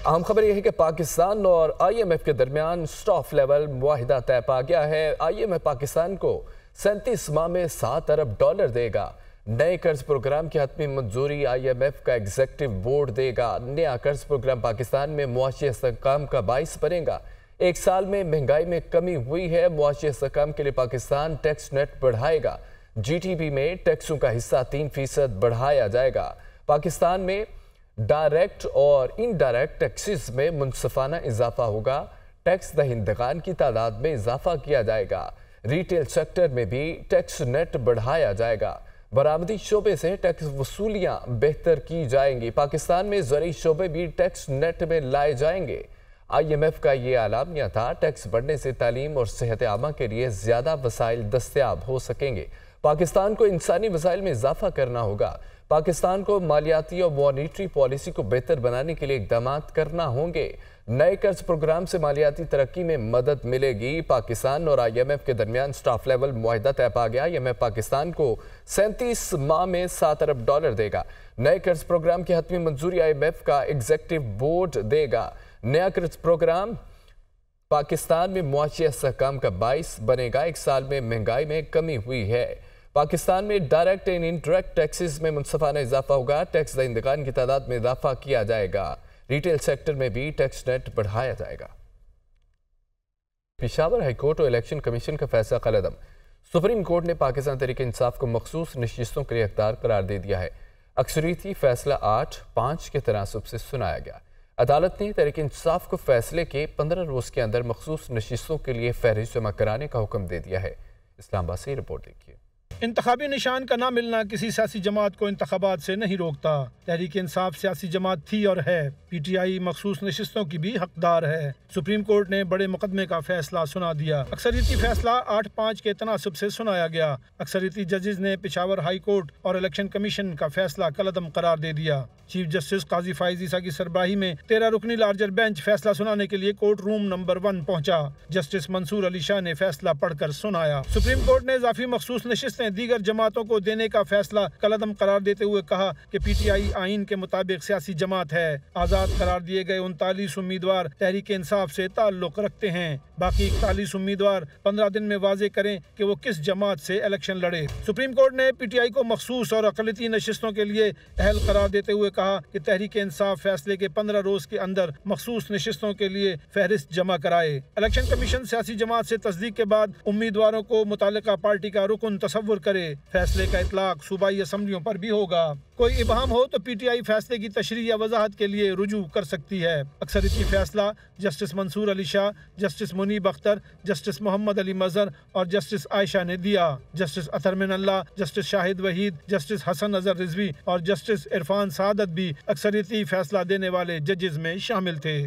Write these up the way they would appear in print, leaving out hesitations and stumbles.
اہم خبر یہ ہے کہ پاکستان اور آئی ایم ایف کے درمیان سٹاف لیول معاہدہ طے پا گیا ہے۔ آئی ایم ایف پاکستان کو 37 ماہ میں $7 ارب دے گا۔ نئے قرض پروگرام کی حتمی منظوری آئی ایم ایف کا ایگزیکٹو بورڈ دے گا۔ نیا قرض پروگرام پاکستان میں معاشی استحکام کا باعث بنے گا۔ ایک سال میں مہنگائی میں کمی ہوئی ہے۔ معاشی استحکام کے لیے پاکستان ٹیکس نیٹ بڑھائے گا۔ جی ٹی پی میں ٹیکسوں کا حصہ 3% بڑھایا جائے گا۔ پاکستان میں ڈائریکٹ اور انڈائریکٹ ٹیکسز میں منصفانہ اضافہ ہوگا۔ ٹیکس دہندگان کی تعداد میں اضافہ کیا جائے گا۔ ریٹیل سیکٹر میں بھی ٹیکس نیٹ بڑھایا جائے گا۔ برآمدی شعبے سے ٹیکس وصولیاں بہتر کی جائیں گی۔ پاکستان میں زرعی شعبے بھی ٹیکس نیٹ میں لائے جائیں گے۔ آئی ایم ایف کا یہ اعلامیہ تھا۔ ٹیکس بڑھنے سے تعلیم اور صحت عامہ کے لیے زیادہ وسائل دستیاب ہو سکیں گے۔ پاکستان کو انسانی وسائل میں اضافہ کرنا ہوگا۔ پاکستان کو مالیاتی اور مانیٹری پالیسی کو بہتر بنانے کے لیے اقدامات کرنا ہوں گے۔ نئے قرض پروگرام سے مالیاتی ترقی میں مدد ملے گی۔ پاکستان اور آئی ایم ایف کے درمیان سٹاف لیول معاہدہ طے پا گیا۔ آئی ایم ایف پاکستان کو 37 ماہ میں $7 ارب دے گا۔ نئے قرض پروگرام کی حتمی منظوری آئی ایم ایف کا ایگزیکٹو بورڈ دے گا۔ نیا قرض پروگرام پاکستان میں معاشی استحکام کا باعث بنے گا۔ ایک سال میں مہنگائی میں کمی ہوئی ہے۔ پاکستان میں ڈائریکٹ اینڈ انڈائریکٹ ٹیکسز میں منصفانہ اضافہ ہوگا۔ ٹیکس دہندگان کی تعداد میں اضافہ کیا جائے گا۔ ریٹیل سیکٹر میں بھی ٹیکس نیٹ بڑھایا جائے گا۔ پشاور ہائی کورٹ اور الیکشن کمیشن کا فیصلہ کالعدم۔ سپریم کورٹ نے پاکستان تحریک انصاف کو مخصوص نشستوں کے لیے اختیار قرار دے دیا ہے۔ اکثریتی فیصلہ 8-5 کے تناسب سے سنایا گیا۔ عدالت نے تحریک انصاف کو فیصلے کے 15 روز کے اندر مخصوص نشستوں کے لیے فہرست جمع کرانے کا حکم دے دیا ہے۔ اسلام آباد سے رپورٹ دیکھیے۔ انتخابی نشان کا نہ ملنا کسی سیاسی جماعت کو انتخابات سے نہیں روکتا۔ تحریک انصاف سیاسی جماعت تھی اور ہے۔ پی ٹی آئی مخصوص نشستوں کی بھی حقدار ہے۔ سپریم کورٹ نے بڑے مقدمے کا فیصلہ سنا دیا۔ اکثریتی فیصلہ 8-5 کے تناسب سے سنایا گیا۔ اکثریتی ججز نے پشاور ہائی کورٹ اور الیکشن کمیشن کا فیصلہ کالعدم قرار دے دیا۔ چیف جسٹس قاضی فائز عیسیٰ کی سربراہی میں 13 رکنی لارجر بینچ فیصلہ سنانے کے لیے کورٹ روم نمبر 1 پہنچا۔ جسٹس منصور علی شاہ نے فیصلہ پڑھ کر سنایا۔ سپریم کورٹ نے اضافی مخصوص نشستیں دیگر جماعتوں کو دینے کا فیصلہ کالعدم قرار دیتے ہوئے کہا کہ پی ٹی آئی آئین کے مطابق سیاسی جماعت ہے۔ آزاد قرار دیے گئے 39 امیدوار تحریک انصاف سے تعلق رکھتے ہیں۔ باقی 41 امیدوار 15 دن میں واضح کریں کہ وہ کس جماعت سے الیکشن لڑے۔ سپریم کورٹ نے پی ٹی آئی کو مخصوص اور اقلیتی نشستوں کے لیے اہل قرار دیتے ہوئے کہا کہ تحریک انصاف فیصلے کے 15 روز کے اندر مخصوص نشستوں کے لیے فہرست جمع کرائے۔ الیکشن کمیشن سیاسی جماعت سے تصدیق کے بعد امیدواروں کو متعلقہ پارٹی کا رکن تصور کرے۔ فیصلے کا اطلاق صوبائی اسمبلیوں پر بھی ہوگا۔ کوئی ابہام ہو تو پی ٹی آئی فیصلے کی تشریح یا وضاحت کے لیے رجوع کر سکتی ہے۔ اکثریتی فیصلہ جسٹس منصور علی شاہ، جسٹس منیب اختر، جسٹس محمد علی مظہر اور جسٹس عائشہ نے دیا۔ جسٹس اطہر من اللہ، جسٹس شاہد وحید، جسٹس حسن اظہر رضوی اور جسٹس عرفان سعادت بھی اکثریتی فیصلہ دینے والے ججز میں شامل تھے۔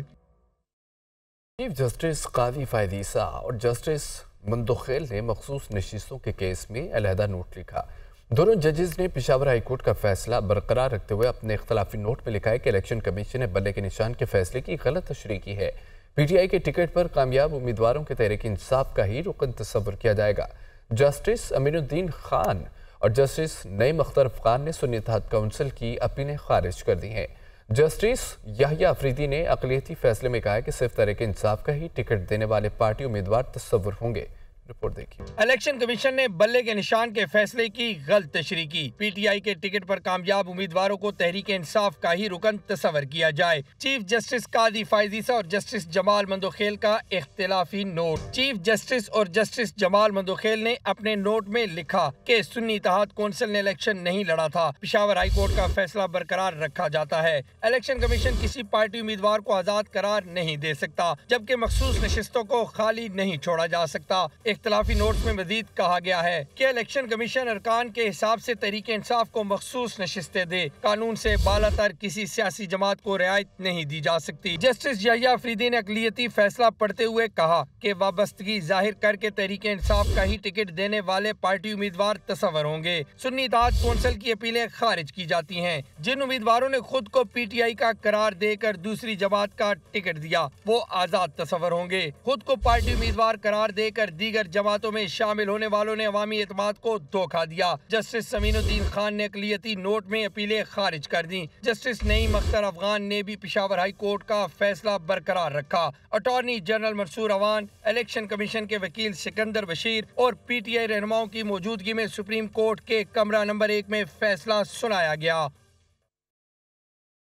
چیف جسٹس قاضی فائز عیسیٰ اور جسٹس مندوخیل نے مخصوص نشستوں کے کیس میں علیحدہ نوٹ لکھا۔ دونوں ججز نے پشاور ہائی کورٹ کا فیصلہ برقرار رکھتے ہوئے اپنے اختلافی نوٹ میں لکھا ہے کہ الیکشن کمیشن نے بلے کے نشان کے فیصلے کی غلط تشریح کی ہے۔ پی ٹی آئی کے ٹکٹ پر کامیاب امیدواروں کے تحریک انصاف کا ہی رکن تصور کیا جائے گا۔ جسٹس امین الدین خان اور جسٹس نعیم اختر افغان نے سنی اتحاد کونسل کی اپیلیں خارج کر دی ہیں۔ جسٹس یحییٰ افریدی نے اقلیتی فیصلے میں کہا کہ صرف تحریک انصاف کا ہی ٹکٹ دینے والے پارٹی امیدوار تصور ہوں گے۔ رپورٹ دیکھیے۔ الیکشن کمیشن نے بلے کے نشان کے فیصلے کی غلط تشریح کی۔ پی ٹی آئی کے ٹکٹ پر کامیاب امیدواروں کو تحریک انصاف کا ہی رکن تصور کیا جائے۔ چیف جسٹس قاضی فائز عیسیٰ اور جسٹس جمال مندوخیل کا اختلافی نوٹ۔ چیف جسٹس اور جسٹس جمال مندوخیل نے اپنے نوٹ میں لکھا کہ سنی اتحاد کونسل نے الیکشن نہیں لڑا تھا۔ پشاور ہائی کورٹ کا فیصلہ برقرار رکھا جاتا ہے۔ الیکشن کمیشن کسی پارٹی امیدوار کو آزاد قرار نہیں دے سکتا، جبکہ مخصوص نشستوں کو خالی نہیں چھوڑا جا سکتا۔ اختلافی نوٹس میں مزید کہا گیا ہے کہ الیکشن کمیشن ارکان کے حساب سے تحریک انصاف کو مخصوص نشستیں دے۔ قانون سے بالا تر کسی سیاسی جماعت کو رعایت نہیں دی جا سکتی۔ جسٹس یحییٰ افریدی نے اقلیتی فیصلہ پڑھتے ہوئے کہا کہ وابستگی ظاہر کر کے تحریک انصاف کا ہی ٹکٹ دینے والے پارٹی امیدوار تصور ہوں گے۔ سنی اتحاد کونسل کی اپیلیں خارج کی جاتی ہیں۔ جن امیدواروں نے خود کو پی ٹی آئی کا قرار دے کر دوسری جماعت کا ٹکٹ دیا وہ آزاد تصور ہوں گے۔ خود کو پارٹی امیدوار قرار دے کر دیگر دیگر جماعتوں میں شامل ہونے والوں نے عوامی اعتماد کو دھوکہ دیا۔ جسٹس سمین الدین خان نے اقلیتی نوٹ میں اپیلیں خارج کر دیں۔ جسٹس نعیم اختر افغان نے بھی پشاور ہائی کورٹ کا فیصلہ برقرار رکھا۔ اٹارنی جنرل منصور اوان، الیکشن کمیشن کے وکیل سکندر بشیر اور پی ٹی آئی رہنماؤں کی موجودگی میں سپریم کورٹ کے کمرہ نمبر 1 میں فیصلہ سنایا گیا۔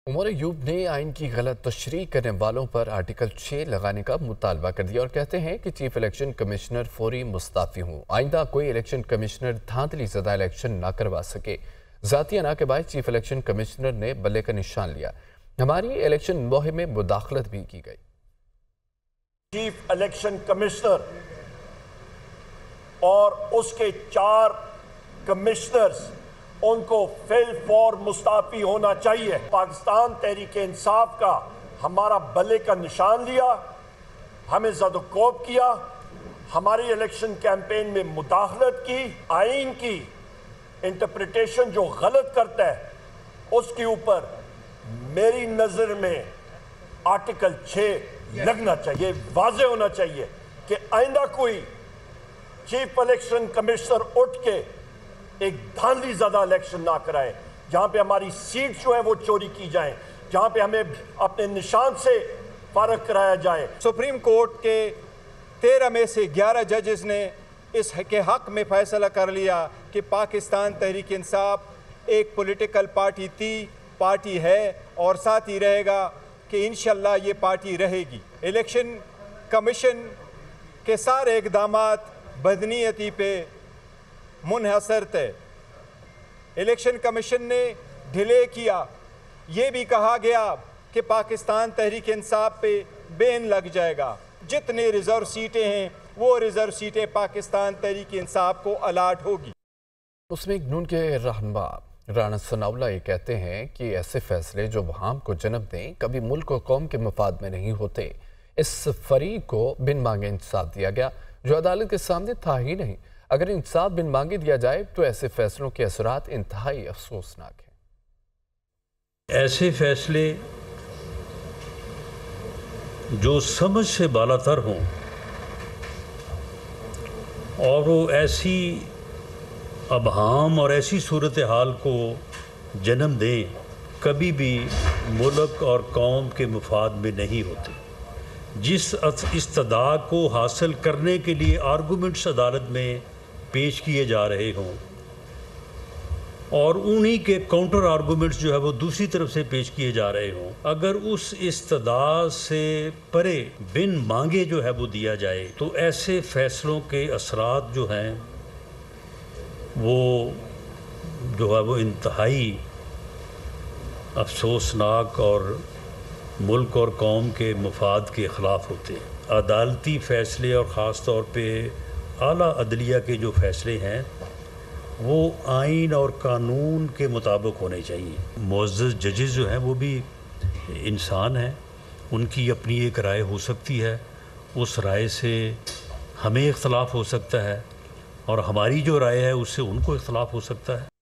عمر ایوب نے آئین کی غلط تشریح کرنے والوں پر آرٹیکل 6 لگانے کا مطالبہ کر دیا اور کہتے ہیں کہ چیف الیکشن کمشنر فوری مستعفی ہوں۔ آئندہ کوئی الیکشن کمشنر دھاندلی زدہ الیکشن نہ کروا سکے۔ ذاتی انا کے باعث چیف الیکشن کمشنر نے بلے کا نشان لیا۔ ہماری الیکشن مہم میں مداخلت بھی کی گئی۔ چیف الیکشن کمشنر اور اس کے 4 کمشنرز ان کو فی الفور مستعفی ہونا چاہیے۔ پاکستان تحریک انصاف کا ہمارا بلے کا نشان لیا، ہمیں زد و کوب کیا، ہماری الیکشن کیمپین میں مداخلت کی۔ آئین کی انٹرپریٹیشن جو غلط کرتا ہے اس کے اوپر میری نظر میں آرٹیکل 6 لگنا چاہیے۔ واضح ہونا چاہیے کہ آئندہ کوئی چیف الیکشن کمشنر اٹھ کے ایک دھاندلی زدہ الیکشن نہ کرائے، جہاں پہ ہماری سیٹ جو ہے وہ چوری کی جائیں، جہاں پہ ہمیں اپنے نشان سے فارغ کرایا جائے۔ سپریم کورٹ کے 13 میں سے 11 ججز نے اس کے حق میں فیصلہ کر لیا کہ پاکستان تحریک انصاف ایک پولیٹیکل پارٹی ہے اور ساتھ ہی رہے گا کہ انشاءاللہ یہ پارٹی رہے گی۔ الیکشن کمیشن کے سارے اقدامات بدنیتی پہ منحصر تھے۔ الیکشن کمیشن نے ڈیلے کیا، یہ بھی کہا گیا کہ پاکستان تحریک انصاف پہ بین لگ جائے گا۔ جتنے ریزرو سیٹیں ہیں وہ ریزرو سیٹیں پاکستان تحریک انصاف کو الاٹ ہوگی۔ مسلم نون کے رہنما رانا ثناء اللہ یہ کہتے ہیں کہ ایسے فیصلے جو عوام کو جنم دیں کبھی ملک و قوم کے مفاد میں نہیں ہوتے۔ اس فریق کو بن مانگے انصاف دیا گیا جو عدالت کے سامنے تھا ہی نہیں۔ اگر انصاف بن مانگے دیا جائے تو ایسے فیصلوں کے اثرات انتہائی افسوسناک ہیں۔ ایسے فیصلے جو سمجھ سے بالاتر ہوں اور وہ ایسی ابہام اور ایسی صورتحال کو جنم دیں کبھی بھی ملک اور قوم کے مفاد میں نہیں ہوتے۔ جس استدعا کو حاصل کرنے کے لیے آرگومنٹس عدالت میں پیش کیے جا رہے ہوں اور انہی کے کاؤنٹر آرگومنٹس جو ہے وہ دوسری طرف سے پیش کیے جا رہے ہوں، اگر اس استدعا سے پرے بن مانگے جو ہے وہ دیا جائے تو ایسے فیصلوں کے اثرات جو ہیں وہ انتہائی افسوسناک اور ملک اور قوم کے مفاد کے خلاف ہوتے ہیں۔ عدالتی فیصلے اور خاص طور پہ اعلیٰ عدلیہ کے جو فیصلے ہیں وہ آئین اور قانون کے مطابق ہونے چاہیے۔ معزز ججز جو ہیں وہ بھی انسان ہیں، ان کی اپنی ایک رائے ہو سکتی ہے، اس رائے سے ہمیں اختلاف ہو سکتا ہے اور ہماری جو رائے ہے اس سے ان کو اختلاف ہو سکتا ہے۔